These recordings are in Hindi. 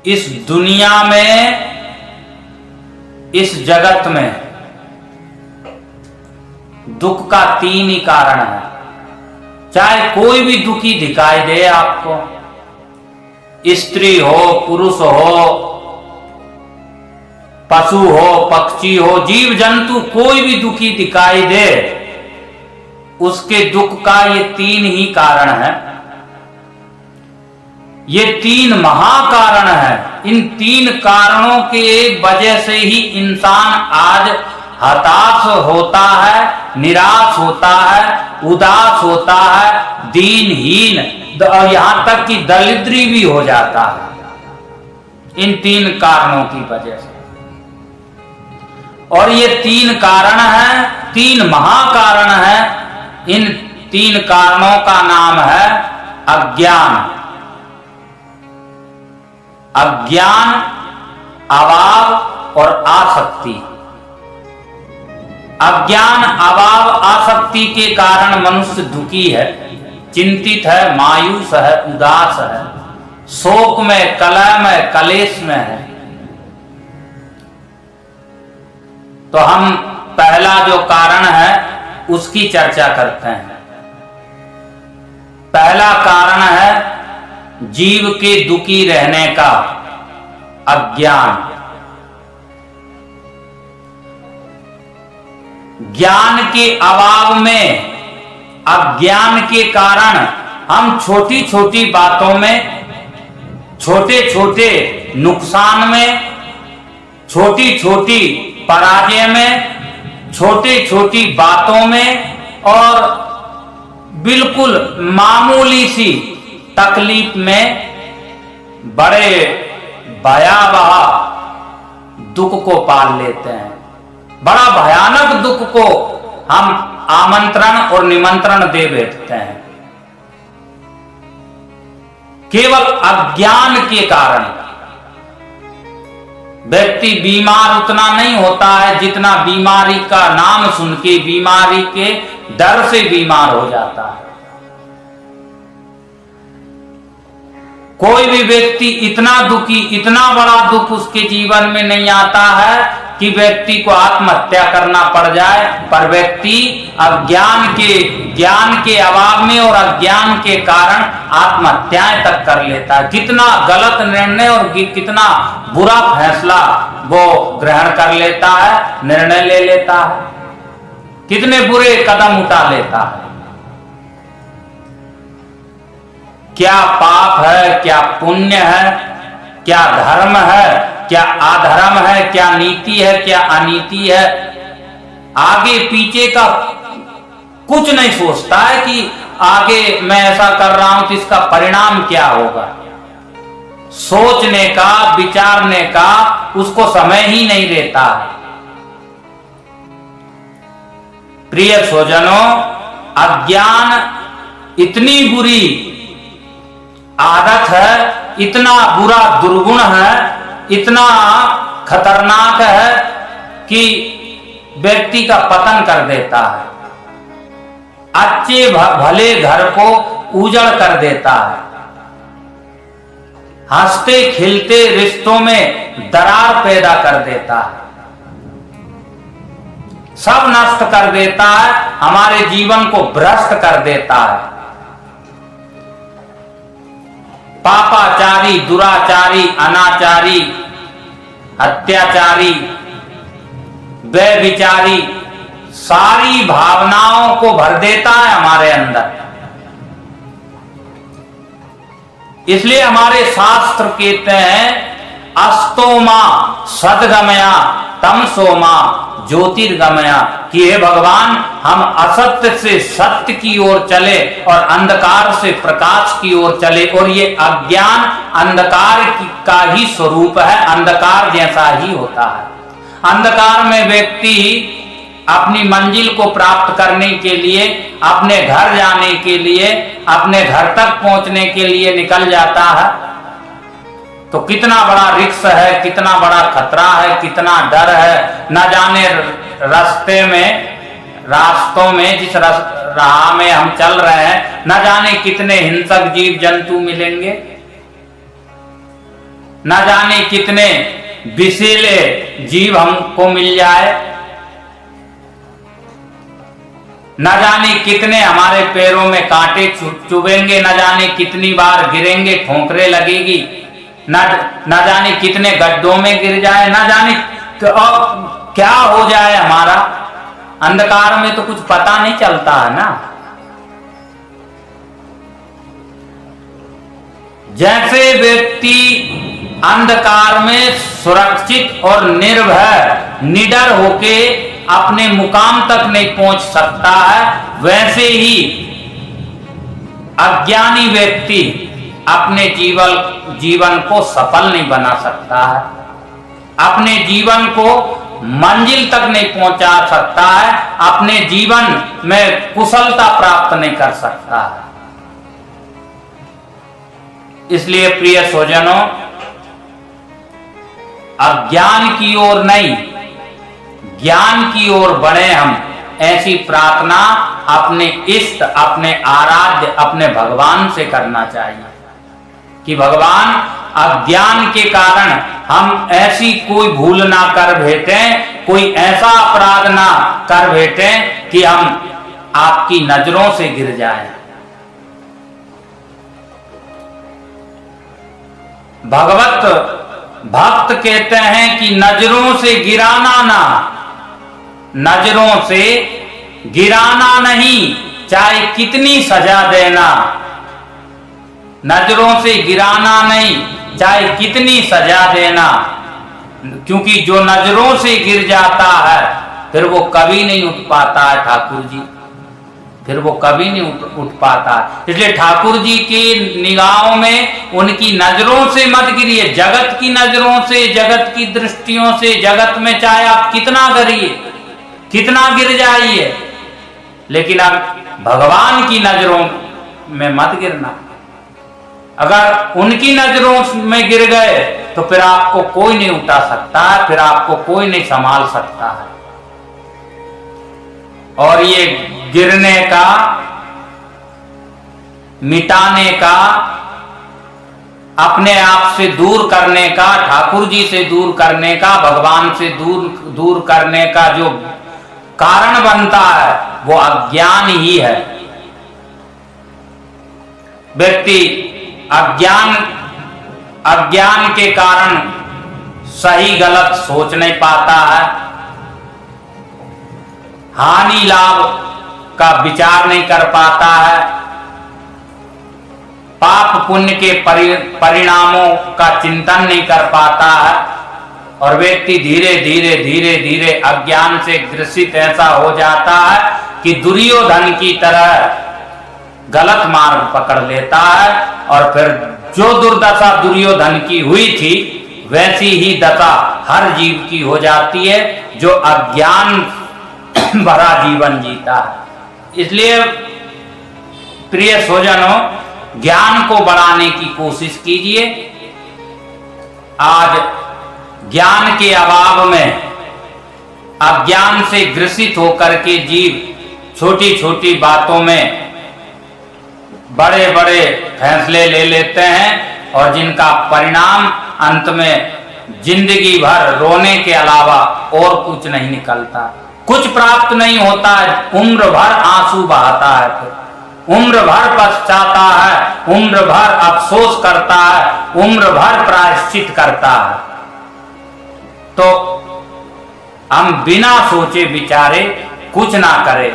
इस दुनिया में, इस जगत में दुख का तीन ही कारण है। चाहे कोई भी दुखी दिखाई दे आपको, स्त्री हो, पुरुष हो, पशु हो, पक्षी हो, जीव जंतु, कोई भी दुखी दिखाई दे, उसके दुख का ये तीन ही कारण है। ये तीन महाकारण है। इन तीन कारणों के वजह से ही इंसान आज हताश होता है, निराश होता है, उदास होता है, दीनहीन और यहां तक कि दरिद्री भी हो जाता है, इन तीन कारणों की वजह से। और ये तीन कारण है, तीन महाकारण है। इन तीन कारणों का नाम है अज्ञान, अज्ञान, अभाव और आसक्ति। अज्ञान, अभाव, आसक्ति के कारण मनुष्य दुखी है, चिंतित है, मायूस है, उदास है, शोक में, कलह में, कलेश में है। तो हम पहला जो कारण है उसकी चर्चा करते हैं। पहला कारण है जीव के दुखी रहने का अज्ञान। ज्ञान के अभाव में, अज्ञान के कारण हम छोटी छोटी बातों में, छोटे छोटे नुकसान में, छोटी छोटी पराजय में, छोटी छोटी बातों में और बिल्कुल मामूली सी तकलीफ में बड़े भयावह दुख को पाल लेते हैं। बड़ा भयानक दुख को हम आमंत्रण और निमंत्रण दे बैठते हैं, केवल अज्ञान के कारण। व्यक्ति बीमार उतना नहीं होता है जितना बीमारी का नाम सुन के, बीमारी के डर से बीमार हो जाता है। कोई भी व्यक्ति इतना दुखी, इतना बड़ा दुख उसके जीवन में नहीं आता है कि व्यक्ति को आत्महत्या करना पड़ जाए, पर व्यक्ति ज्ञान के अभाव में और अज्ञान के कारण आत्महत्याएं तक कर लेता है। कितना गलत निर्णय और कितना बुरा फैसला वो ग्रहण कर लेता है, निर्णय ले लेता है, कितने बुरे कदम उठा लेता है। क्या पाप है, क्या पुण्य है, क्या धर्म है, क्या अधर्म है, क्या नीति है, क्या अनीति है, आगे पीछे का कुछ नहीं सोचता है कि आगे मैं ऐसा कर रहा हूं तो इसका परिणाम क्या होगा। सोचने का, विचारने का उसको समय ही नहीं रहता है। प्रिय स्वजनों, अज्ञान इतनी बुरी आदत है, इतना बुरा दुर्गुण है, इतना खतरनाक है कि व्यक्ति का पतन कर देता है, अच्छे भले घर को उजड़ कर देता है, हंसते खिलते रिश्तों में दरार पैदा कर देता है, सब नष्ट कर देता है, हमारे जीवन को भ्रष्ट कर देता है। पापाचारी, दुराचारी, अनाचारी, अत्याचारी, व्यभिचारी सारी भावनाओं को भर देता है हमारे अंदर। इसलिए हमारे शास्त्र कहते हैं अस्तोमा सद्गमया तमसोमा ज्योतिर्गमया, कि हे भगवान हम असत्य से सत्य की ओर चले और अंधकार से प्रकाश की ओर चले। और ये अज्ञान अंधकार का ही स्वरूप है, अंधकार जैसा ही होता है। अंधकार में व्यक्ति अपनी मंजिल को प्राप्त करने के लिए, अपने घर जाने के लिए, अपने घर तक पहुंचने के लिए निकल जाता है, तो कितना बड़ा रिस्क है, कितना बड़ा खतरा है, कितना डर है। न जाने रास्तों में जिस राह में हम चल रहे हैं, न जाने कितने हिंसक जीव जंतु मिलेंगे। न जाने कितने विषैले जीव हमको मिल जाए, न जाने कितने हमारे पैरों में कांटे चुभेंगे, न जाने कितनी बार गिरेंगे, ठोकरें लगेगी, न जाने कितने गड्ढों में गिर जाए, न जाने क्या हो जाए हमारा। अंधकार में तो कुछ पता नहीं चलता है ना। जैसे व्यक्ति अंधकार में सुरक्षित और निर्भय निडर होके अपने मुकाम तक नहीं पहुंच सकता है, वैसे ही अज्ञानी व्यक्ति अपने जीवन को सफल नहीं बना सकता है, अपने जीवन को मंजिल तक नहीं पहुंचा सकता है, अपने जीवन में कुशलता प्राप्त नहीं कर सकता है। इसलिए प्रिय स्वजनों, अज्ञान की ओर नहीं ज्ञान की ओर बढ़े हम, ऐसी प्रार्थना अपने इष्ट, अपने आराध्य, अपने भगवान से करना चाहिए कि भगवान अज्ञान के कारण हम ऐसी कोई भूल ना कर बैठें, कोई ऐसा अपराध ना कर बैठें कि हम आपकी नजरों से गिर जाएं। भगवत भक्त कहते हैं कि नजरों से गिराना ना, नजरों से गिराना नहीं, चाहे कितनी सजा देना। नजरों से गिराना नहीं, चाहे कितनी सजा देना, क्योंकि जो नजरों से गिर जाता है फिर वो कभी नहीं उठ पाता है ठाकुर जी, फिर वो कभी नहीं उठ पाता। इसलिए ठाकुर जी की निगाहों में उनकी नजरों से मत गिरिए, जगत की नजरों से, जगत की दृष्टियों से, जगत में चाहे आप कितना गिरिए, कितना गिर जाइए, लेकिन अब भगवान की नजरों में मत गिरना। अगर उनकी नजरों में गिर गए तो फिर आपको कोई नहीं उठा सकता है, फिर आपको कोई नहीं संभाल सकता है। और ये गिरने का, मिटाने का, अपने आप से दूर करने का, ठाकुर जी से दूर करने का, भगवान से दूर करने का जो कारण बनता है वो अज्ञान ही है। व्यक्ति अज्ञान के कारण सही गलत सोच नहीं पाता है, हानि लाभ का विचार नहीं कर पाता है, पाप पुण्य के परिणामों का चिंतन नहीं कर पाता है, और व्यक्ति धीरे धीरे धीरे धीरे अज्ञान से ग्रसित ऐसा हो जाता है कि दुर्योधन की तरह गलत मार्ग पकड़ लेता है, और फिर जो दुर्दशा दुर्योधन की हुई थी वैसी ही दशा हर जीव की हो जाती है जो अज्ञान भरा जीवन जीता है। इसलिए प्रिय स्वजनों, ज्ञान को बढ़ाने की कोशिश कीजिए। आज ज्ञान के अभाव में अज्ञान से ग्रसित होकर के जीव छोटी छोटी बातों में बड़े बड़े फैसले ले लेते हैं, और जिनका परिणाम अंत में जिंदगी भर रोने के अलावा और कुछ नहीं निकलता, कुछ प्राप्त नहीं होता है। उम्र भर आंसू बहाता है, फिर उम्र भर पछताता है, उम्र भर अफसोस करता है, उम्र भर प्रायश्चित करता है। तो हम बिना सोचे विचारे कुछ ना करें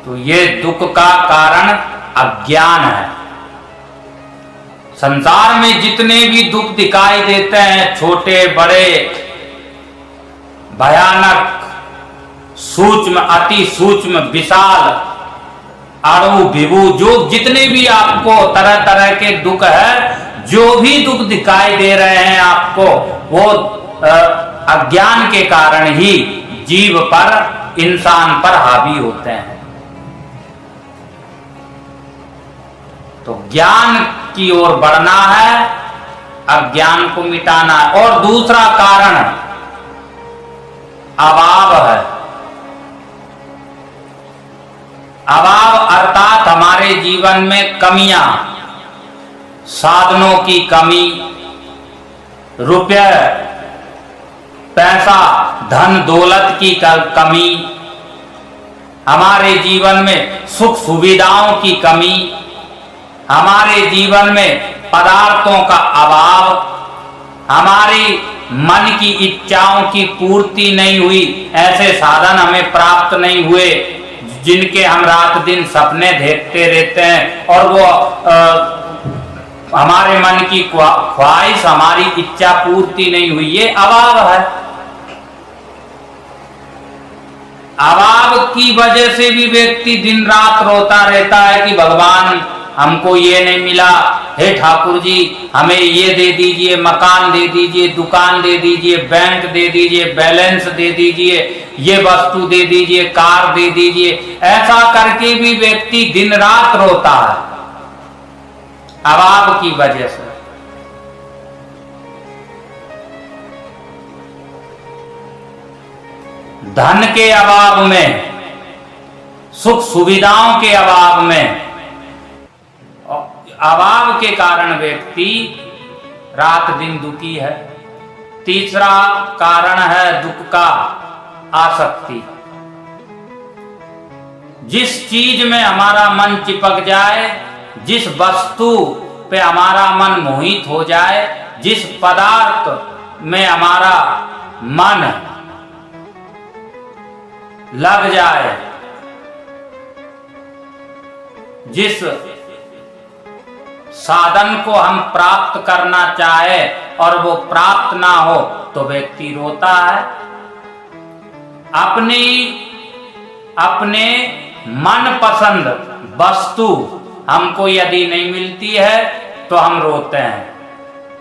तो ये दुख का कारण अज्ञान है। संसार में जितने भी दुख दिखाई देते हैं, छोटे बड़े, भयानक, सूक्ष्म, अति सूक्ष्म, विशाल, अणु विभू, जो जितने भी आपको तरह तरह के दुख है, जो भी दुख दिखाई दे रहे हैं आपको, वो अज्ञान के कारण ही जीव पर, इंसान पर हावी होते हैं। तो ज्ञान की ओर बढ़ना है, अज्ञान को मिटाना है। और दूसरा कारण अभाव है। अभाव अर्थात हमारे जीवन में कमियां, साधनों की कमी, रुपये पैसा धन दौलत की कमी, हमारे जीवन में सुख सुविधाओं की कमी, हमारे जीवन में पदार्थों का अभाव, हमारी मन की इच्छाओं की पूर्ति नहीं हुई, ऐसे साधन हमें प्राप्त नहीं हुए जिनके हम रात दिन सपने देखते रहते हैं, और वो हमारे मन की ख्वाहिश, हमारी इच्छा पूर्ति नहीं हुई, ये अभाव है। अभाव की वजह से भी व्यक्ति दिन रात रोता रहता है कि भगवान हमको ये नहीं मिला, हे ठाकुर जी हमें ये दे दीजिए, मकान दे दीजिए, दुकान दे दीजिए, बैंक दे दीजिए, बैलेंस दे दीजिए, ये वस्तु दे दीजिए, कार दे दीजिए। ऐसा करके भी व्यक्ति दिन रात रोता है अभाव की वजह से। धन के अभाव में, सुख सुविधाओं के अभाव में, अभाव के कारण व्यक्ति रात दिन दुखी है। तीसरा कारण है दुख का आसक्ति। जिस चीज में हमारा मन चिपक जाए, जिस वस्तु पे हमारा मन मोहित हो जाए, जिस पदार्थ में हमारा मन लग जाए, जिस साधन को हम प्राप्त करना चाहे और वो प्राप्त ना हो, तो व्यक्ति रोता है। अपने मनपसंद वस्तु हमको यदि नहीं मिलती है तो हम रोते हैं,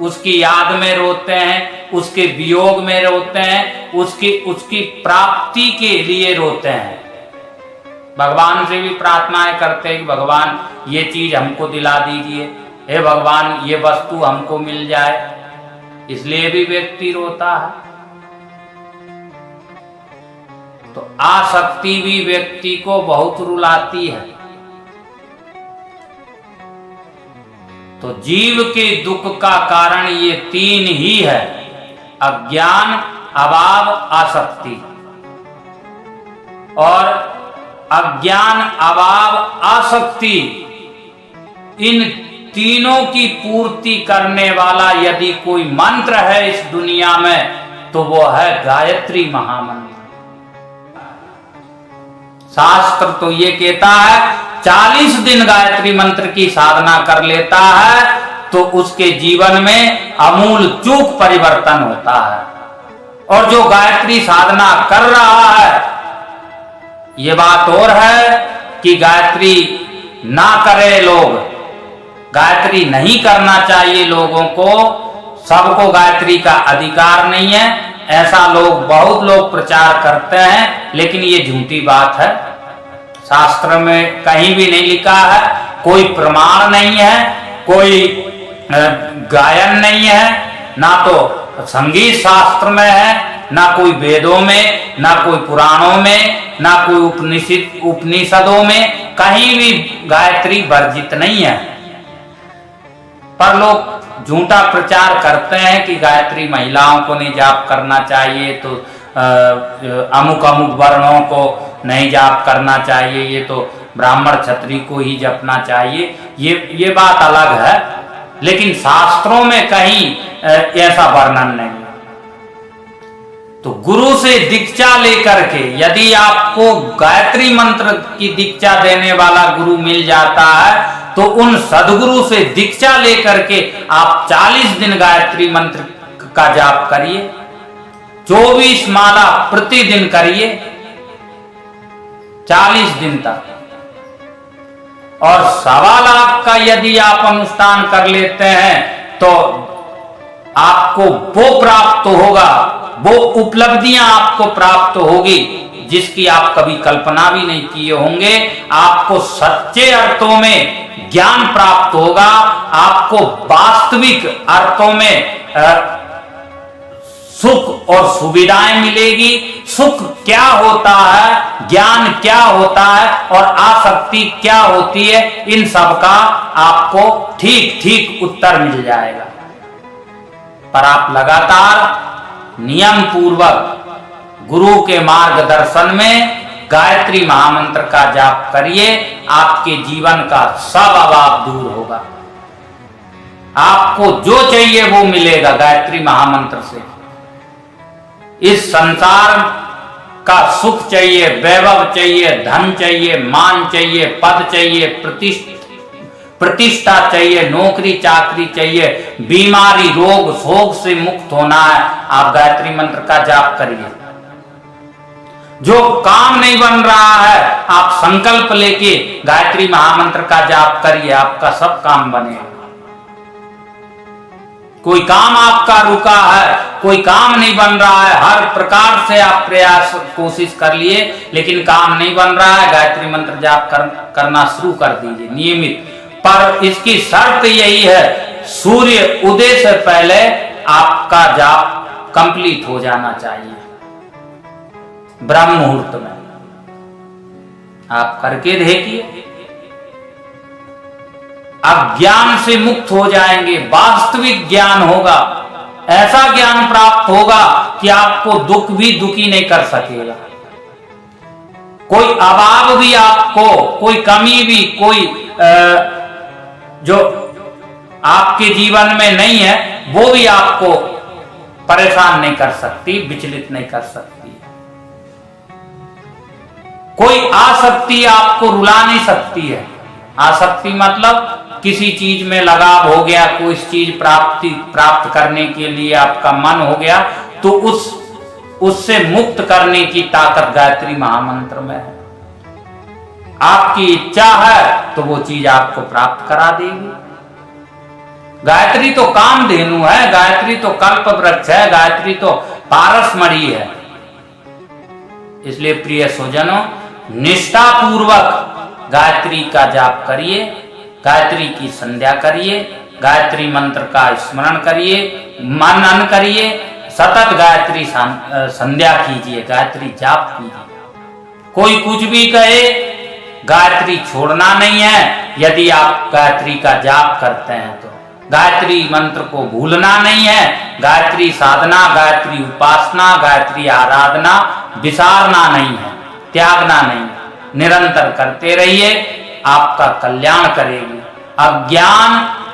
उसकी याद में रोते हैं, उसके वियोग में रोते हैं, उसकी प्राप्ति के लिए रोते हैं। भगवान से भी प्रार्थनाएं करते हैं कि भगवान ये चीज हमको दिला दीजिए, हे भगवान ये वस्तु हमको मिल जाए, इसलिए भी व्यक्ति रोता है। तो आसक्ति भी व्यक्ति को बहुत रुलाती है। तो जीव के दुख का कारण ये तीन ही है: अज्ञान, अभाव, आसक्ति। और अज्ञान, अभाव, आसक्ति, इन तीनों की पूर्ति करने वाला यदि कोई मंत्र है इस दुनिया में तो वो है गायत्री महामंत्र। शास्त्र तो ये कहता है 40 दिन गायत्री मंत्र की साधना कर लेता है तो उसके जीवन में आमूल चूक परिवर्तन होता है। और जो गायत्री साधना कर रहा है, ये बात और है कि गायत्री ना करे लोग, गायत्री नहीं करना चाहिए लोगों को, सबको गायत्री का अधिकार नहीं है, ऐसा बहुत लोग प्रचार करते हैं, लेकिन ये झूठी बात है। शास्त्र में कहीं भी नहीं लिखा है, कोई प्रमाण नहीं है, कोई गायन नहीं है, ना तो संगीत शास्त्र में है, ना कोई वेदों में, ना कोई पुराणों में, ना कोई उपनिषदों में, कहीं भी गायत्री वर्जित नहीं है। पर लोग झूठा प्रचार करते हैं कि गायत्री महिलाओं को नहीं जाप करना चाहिए, तो अमुक अमुक वर्णों को नहीं जाप करना चाहिए, ये तो ब्राह्मण क्षत्रिय को ही जपना चाहिए। ये बात अलग है, लेकिन शास्त्रों में कहीं ऐसा वर्णन नहीं है। तो गुरु से दीक्षा लेकर के, यदि आपको गायत्री मंत्र की दीक्षा देने वाला गुरु मिल जाता है तो उन सदगुरु से दीक्षा लेकर के आप 40 दिन गायत्री मंत्र का जाप करिए, 24 माला प्रतिदिन करिए 40 दिन तक। और 1.25 लाख का यदि आप अनुष्ठान कर लेते हैं तो आपको वो प्राप्त होगा, वो उपलब्धियां आपको प्राप्त होगी जिसकी आप कभी कल्पना भी नहीं किए होंगे। आपको सच्चे अर्थों में ज्ञान प्राप्त होगा, आपको वास्तविक अर्थों में सुख और सुविधाएं मिलेगी। सुख क्या होता है, ज्ञान क्या होता है और आसक्ति क्या होती है, इन सब का आपको ठीक ठीक उत्तर मिल जाएगा। पर आप लगातार नियम पूर्वक गुरु के मार्गदर्शन में गायत्री महामंत्र का जाप करिए। आपके जीवन का सब अभाव दूर होगा। आपको जो चाहिए वो मिलेगा गायत्री महामंत्र से। इस संसार का सुख चाहिए, वैभव चाहिए, धन चाहिए, मान चाहिए, पद चाहिए, प्रतिष्ठा चाहिए, नौकरी चाकरी चाहिए, बीमारी रोग शोक से मुक्त होना है, आप गायत्री मंत्र का जाप करिए। जो काम नहीं बन रहा है, आप संकल्प लेके गायत्री महामंत्र का जाप करिए, आपका सब काम बनेगा। कोई काम आपका रुका है, कोई काम नहीं बन रहा है, हर प्रकार से आप प्रयास कोशिश कर लिए लेकिन काम नहीं बन रहा है, गायत्री मंत्र जाप करना शुरू कर दीजिए नियमित। पर इसकी शर्त यही है, सूर्य उदय से पहले आपका जाप कंप्लीट हो जाना चाहिए। ब्रह्म मुहूर्त में आप करके देखिए, अज्ञान से मुक्त हो जाएंगे, वास्तविक ज्ञान होगा। ऐसा ज्ञान प्राप्त होगा कि आपको दुख भी दुखी नहीं कर सकेगा। कोई अभाव भी आपको, कोई कमी भी, कोई जो आपके जीवन में नहीं है वो भी आपको परेशान नहीं कर सकती, विचलित नहीं कर सकती। कोई आसक्ति आपको रुला नहीं सकती है। आसक्ति मतलब किसी चीज में लगाव हो गया, कोई चीज प्राप्त करने के लिए आपका मन हो गया, तो उससे मुक्त करने की ताकत गायत्री महामंत्र में है। आपकी इच्छा है तो वो चीज आपको प्राप्त करा देगी। गायत्री तो कामधेनु है, गायत्री तो कल्प वृक्ष है, गायत्री तो पारसमणि है। इसलिए प्रिय स्वजनों, निष्ठा पूर्वक गायत्री का जाप करिए, गायत्री की संध्या करिए, गायत्री मंत्र का स्मरण करिए, मनन करिए, सतत गायत्री संध्या कीजिए, गायत्री जाप कीजिए। कोई कुछ भी कहे, गायत्री छोड़ना नहीं है। यदि आप गायत्री का जाप करते हैं तो गायत्री मंत्र को भूलना नहीं है। गायत्री साधना, गायत्री उपासना, गायत्री आराधना विसारना नहीं है, त्यागना नहीं है। निरंतर करते रहिए, आपका कल्याण करेगी। अज्ञान,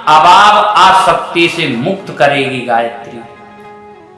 अभाव, आसक्ति से मुक्त करेगी गायत्री।